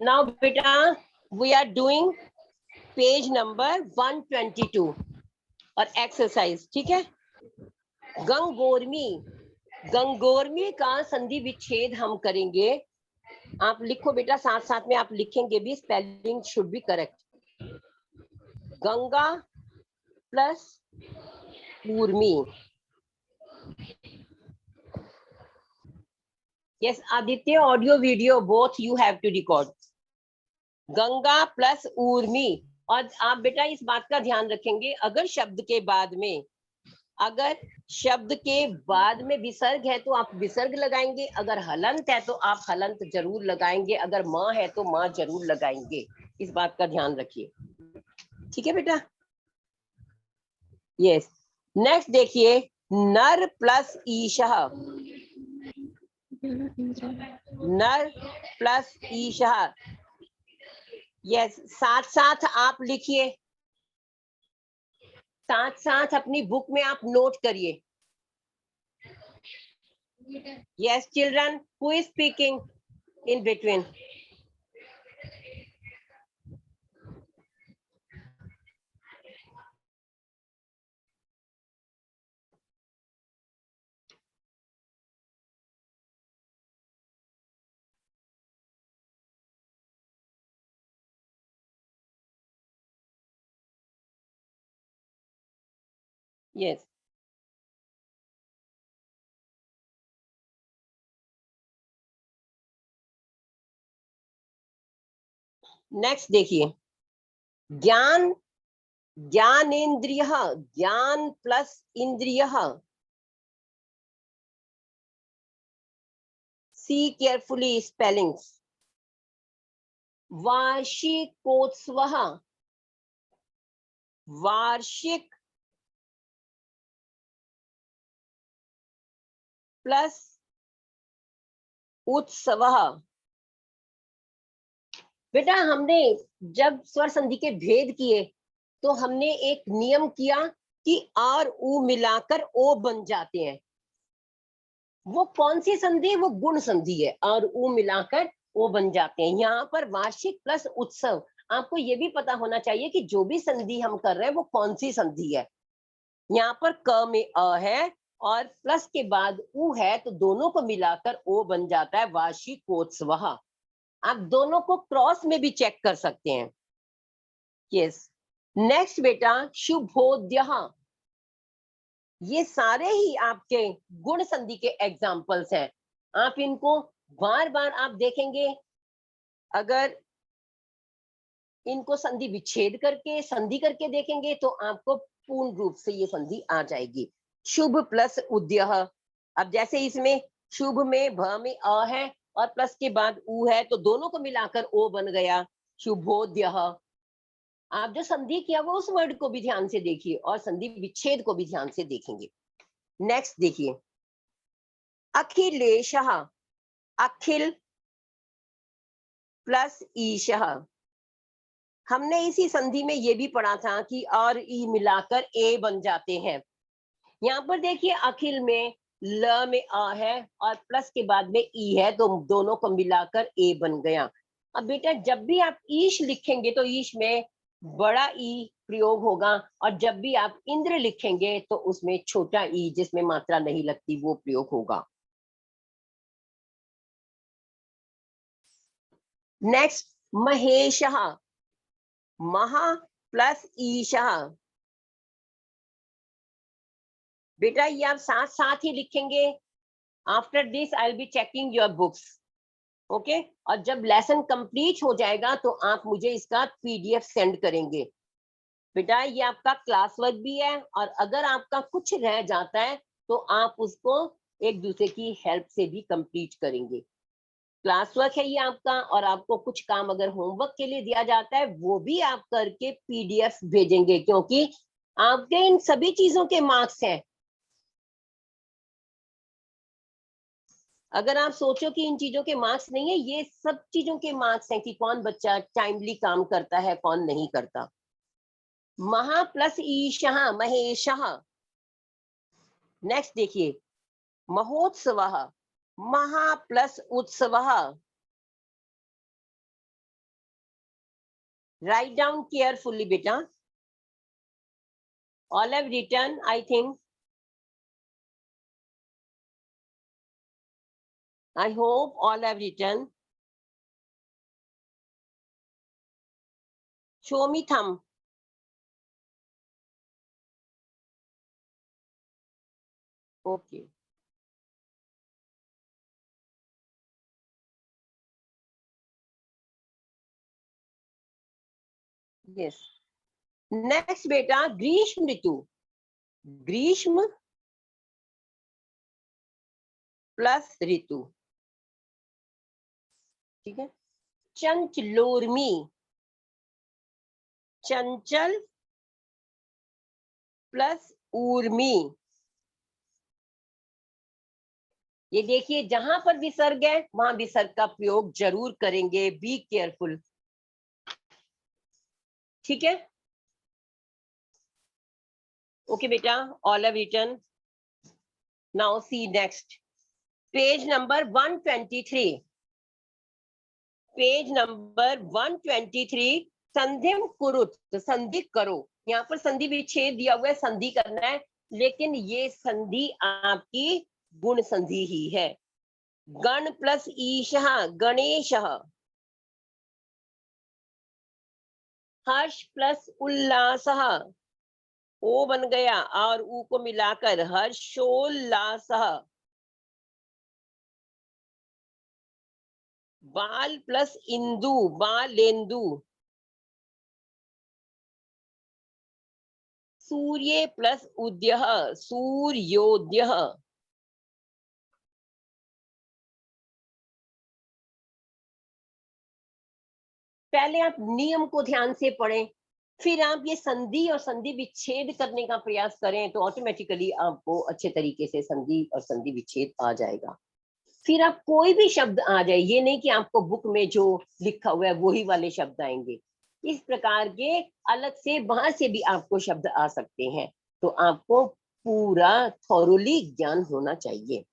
Now बेटा we are doing page number 122 और exercise, ठीक है। गंगोर्मी, गंगोर्मी का संधि विच्छेद हम करेंगे। आप लिखो बेटा, साथ साथ में आप लिखेंगे भी, spelling should be correct. Ganga plus ऊर्मी। Yes Aditya, audio video both you have to record. Ganga plus ऊर्मी। और आप बेटा इस बात का ध्यान रखेंगे, अगर शब्द के बाद में, अगर शब्द के बाद में विसर्ग है तो आप विसर्ग लगाएंगे, अगर हलंत है तो आप हलंत जरूर लगाएंगे, अगर माँ है तो माँ जरूर लगाएंगे। इस बात का ध्यान रखिए, ठीक है बेटा। यस, नेक्स्ट देखिए, नर प्लस ईशः, नर प्लस ईशः। यस, साथ साथ आप लिखिए, साथ साथ अपनी बुक में आप नोट करिए। Yes children, who is speaking in between? Yes, next देखिए, ज्ञान, ज्ञानेन्द्रिय, ज्ञान प्लस इंद्रिय। See carefully spellings. वार्षिकोत्सव, वार्षिक प्लस उत्सव। बेटा हमने जब स्वर संधि के भेद किए तो हमने एक नियम किया कि आर उ मिलाकर ओ बन जाते हैं। वो कौन सी संधि है? वो गुण संधि है, और उ मिलाकर ओ बन जाते हैं। यहाँ पर वार्षिक प्लस उत्सव, आपको ये भी पता होना चाहिए कि जो भी संधि हम कर रहे हैं वो कौन सी संधि है। यहाँ पर क में अ है और प्लस के बाद उ है, तो दोनों को मिलाकर ओ बन जाता है वार्षिकोत्सव। आप दोनों को क्रॉस में भी चेक कर सकते हैं। यस, नेक्स्ट बेटा, शुभोदय। ये सारे ही आपके गुण संधि के एग्जाम्पल्स हैं। आप इनको बार बार आप देखेंगे, अगर इनको संधि विच्छेद करके संधि करके देखेंगे तो आपको पूर्ण रूप से ये संधि आ जाएगी। शुभ प्लस उद्यः, अब जैसे इसमें शुभ में भ में अ है और प्लस के बाद उ है, तो दोनों को मिलाकर ओ बन गया शुभोदयः। आप जो संधि किया वो उस वर्ड को भी ध्यान से देखिए और संधि विच्छेद को भी ध्यान से देखेंगे। नेक्स्ट देखिए, अखिलेशः, अखिल प्लस ईशः। हमने इसी संधि में ये भी पढ़ा था कि और ई मिलाकर ए बन जाते हैं। यहाँ पर देखिए, अखिल में ल में अ है और प्लस के बाद में ई है, तो दोनों को मिलाकर ए बन गया। अब बेटा जब भी आप ईश लिखेंगे तो ईश में बड़ा ई प्रयोग होगा, और जब भी आप इंद्र लिखेंगे तो उसमें छोटा ई जिसमें मात्रा नहीं लगती वो प्रयोग होगा। नेक्स्ट, महेशः, महा प्लस ईशः। बेटा ये आप साथ साथ ही लिखेंगे। After this I will be checking your books, okay. और जब लेसन कंप्लीट हो जाएगा तो आप मुझे इसका पीडीएफ सेंड करेंगे। बेटा ये आपका क्लास वर्क भी है, और अगर आपका कुछ रह जाता है तो आप उसको एक दूसरे की हेल्प से भी कंप्लीट करेंगे। क्लास वर्क है ये आपका, और आपको कुछ काम अगर होमवर्क के लिए दिया जाता है वो भी आप करके पीडीएफ भेजेंगे, क्योंकि आपके इन सभी चीजों के मार्क्स हैं। अगर आप सोचो कि इन चीजों के मार्क्स नहीं है, ये सब चीजों के मार्क्स हैं कि कौन बच्चा टाइमली काम करता है, कौन नहीं करता। महा प्लस ईशः, महेशः। नेक्स्ट देखिए, महोत्सवः, महा प्लस उत्सवः। Write down carefully, beta. All have written, I think. I hope all have written. Show me thumb. Okay. Yes. Next, beta, ग्रीष्म ऋतु. ग्रीष्म प्लस ऋतु. ठीक है. चंचलोर्मी. चंचल प्लस ऊर्मी. ये देखिए, जहां पर विसर्ग है वहां विसर्ग का प्रयोग जरूर करेंगे. Be careful. ठीक है. ओके बेटा, all have written. Now see next. Page number 123. Page number 123. संधिम कुरुत. संधि करो. यहाँ पर संधि विच्छेद दिया हुआ है, संधि करना है, लेकिन ये संधि आपकी गुण संधि ही है. गण प्लस ईशः गणेशः. हर्ष प्लस उल्लासः. ओ बन गया और ऊ को मिलाकर हर्षोल्लासः. बाल प्लस इंदु बालेंदु. सूर्य प्लस उदयः सूर्योदयः. पहले आप नियम को ध्यान से पढ़ें, फिर आप ये संधि और संधि विच्छेद करने का प्रयास करें तो ऑटोमेटिकली आपको अच्छे तरीके से संधि और संधि विच्छेद आ जाएगा. फिर आप कोई भी शब्द आ जाए, ये नहीं कि आपको बुक में जो लिखा हुआ है वही वाले शब्द आएंगे. इस प्रकार के अलग से बाहर से भी आपको शब्द आ सकते हैं, तो आपको पूरा थॉरोली ज्ञान होना चाहिए.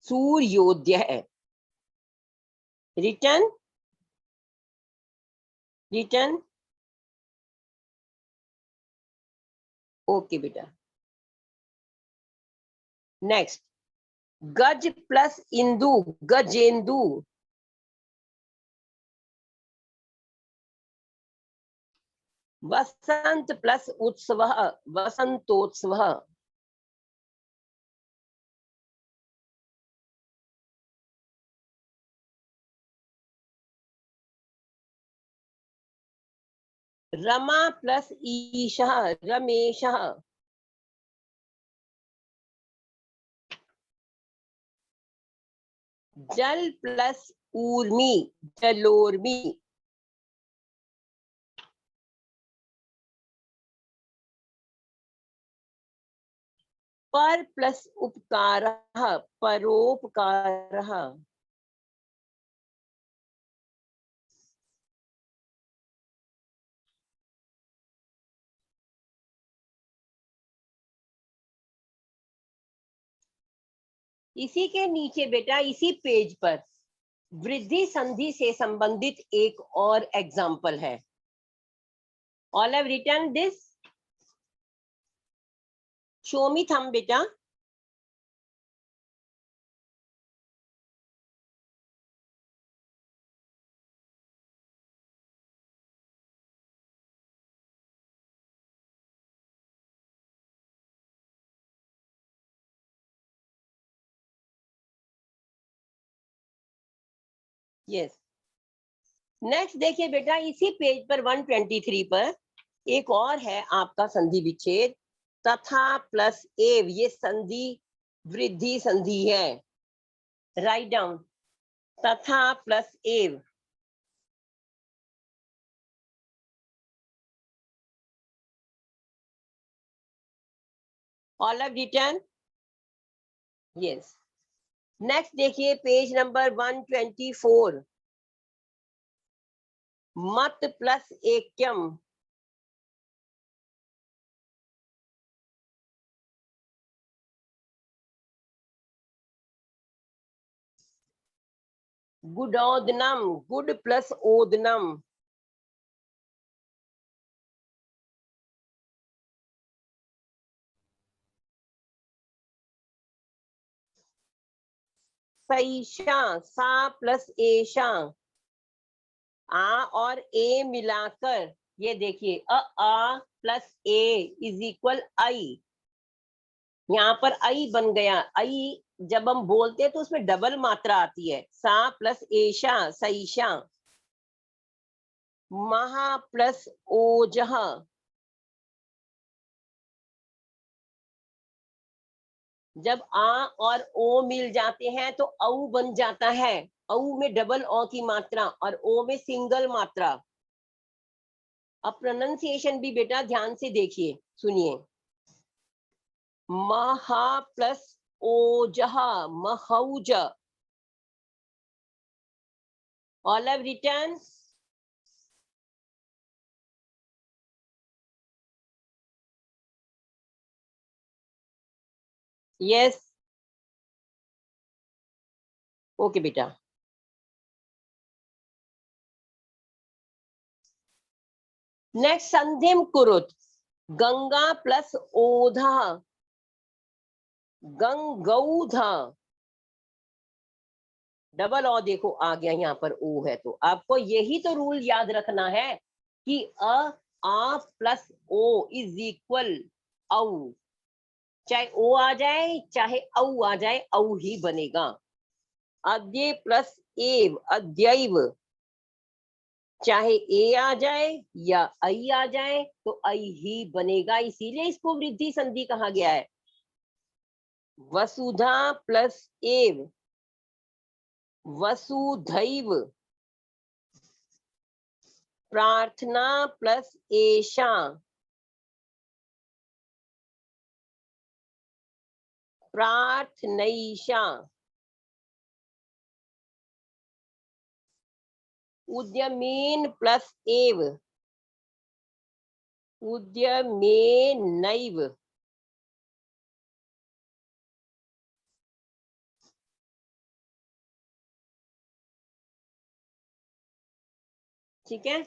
सूर्योदय. रिटर्न. रिटर्न. ओके बेटा. नेक्स्ट. गज प्लस इंदु गजेंदु. वसंत प्लस उत्सव वसंतोत्सव. रमा प्लस ईशः रमेशः. जल प्लस ऊर्मी जलोर्मी. पर प्लस उपकारः परोपकारः. इसी के नीचे बेटा, इसी पेज पर वृद्धि संधि से संबंधित एक और एग्जाम्पल है. All have written this. Show me thumb बेटा. यस. नेक्स्ट देखिए बेटा, इसी पेज पर 123 पर एक और है आपका संधि विच्छेद. तथा प्लस एव. ये संधि वृद्धि संधि है. Write down. तथा प्लस एव. All have written. Yes. Next देखिए पेज नंबर 124. मत प्लस एकम. गुडोदनम. Good plus ओदनम. सईशा, सा प्लस एशा, आ और ए मिलाकर ये देखिए आ प्लस ए इज इक्वल आई। यहाँ पर आई बन गया। आई जब हम बोलते हैं तो उसमें डबल मात्रा आती है। सा प्लस एशा सईशा, महा प्लस ओजह, जब आ और ओ मिल जाते हैं तो औ बन जाता है। औ में डबल ओ की मात्रा और ओ में सिंगल मात्रा। अब प्रोनाउंसिएशन भी बेटा ध्यान से देखिए, सुनिए। महा प्लस ओजह, महौज। All have written. Yes, okay बेटा। नेक्स्ट संधिम कुरुत, गंगा प्लस ओधा, गंगौधा। डबल ओ देखो आ गया, यहाँ पर ओ है तो आपको यही तो रूल याद रखना है कि आ प्लस ओ इज इक्वल औ। चाहे ओ आ जाए चाहे औ आ जाए, औ ही बनेगा। अद्य प्लस एव, अद्यैव। चाहे ए आ जाए या आई आ जाए तो आई ही बनेगा, इसीलिए इसको वृद्धि संधि कहा गया है। वसुधा प्लस एव, वसुधैव। प्रार्थना प्लस एशा, प्रार्थनैषा। उद्यमेन प्लस एव, उद्यमेनैव। ठीक है।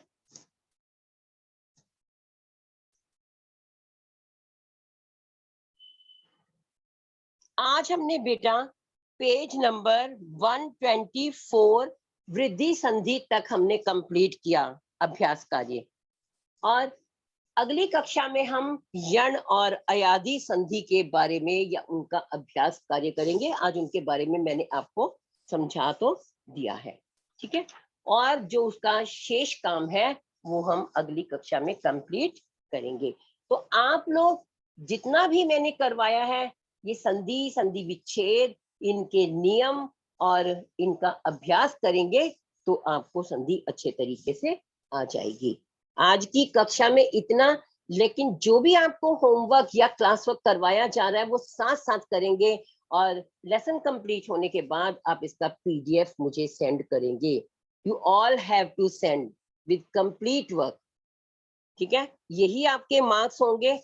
आज हमने बेटा पेज नंबर 124 वृद्धि संधि तक हमने कंप्लीट किया अभ्यास कार्य, और अगली कक्षा में हम यण और अयादी संधि के बारे में या उनका अभ्यास कार्य करेंगे। आज उनके बारे में मैंने आपको समझा तो दिया है, ठीक है। और जो उसका शेष काम है वो हम अगली कक्षा में कंप्लीट करेंगे। तो आप लोग जितना भी मैंने करवाया है, ये संधि, संधि विच्छेद, इनके नियम और इनका अभ्यास करेंगे तो आपको संधि अच्छे तरीके से आ जाएगी। आज की कक्षा में इतना, लेकिन जो भी आपको होमवर्क या क्लास वर्क करवाया जा रहा है वो साथ साथ करेंगे, और लेसन कंप्लीट होने के बाद आप इसका पीडीएफ मुझे सेंड करेंगे। You all have to send with complete work, ठीक है। यही आपके मार्क्स होंगे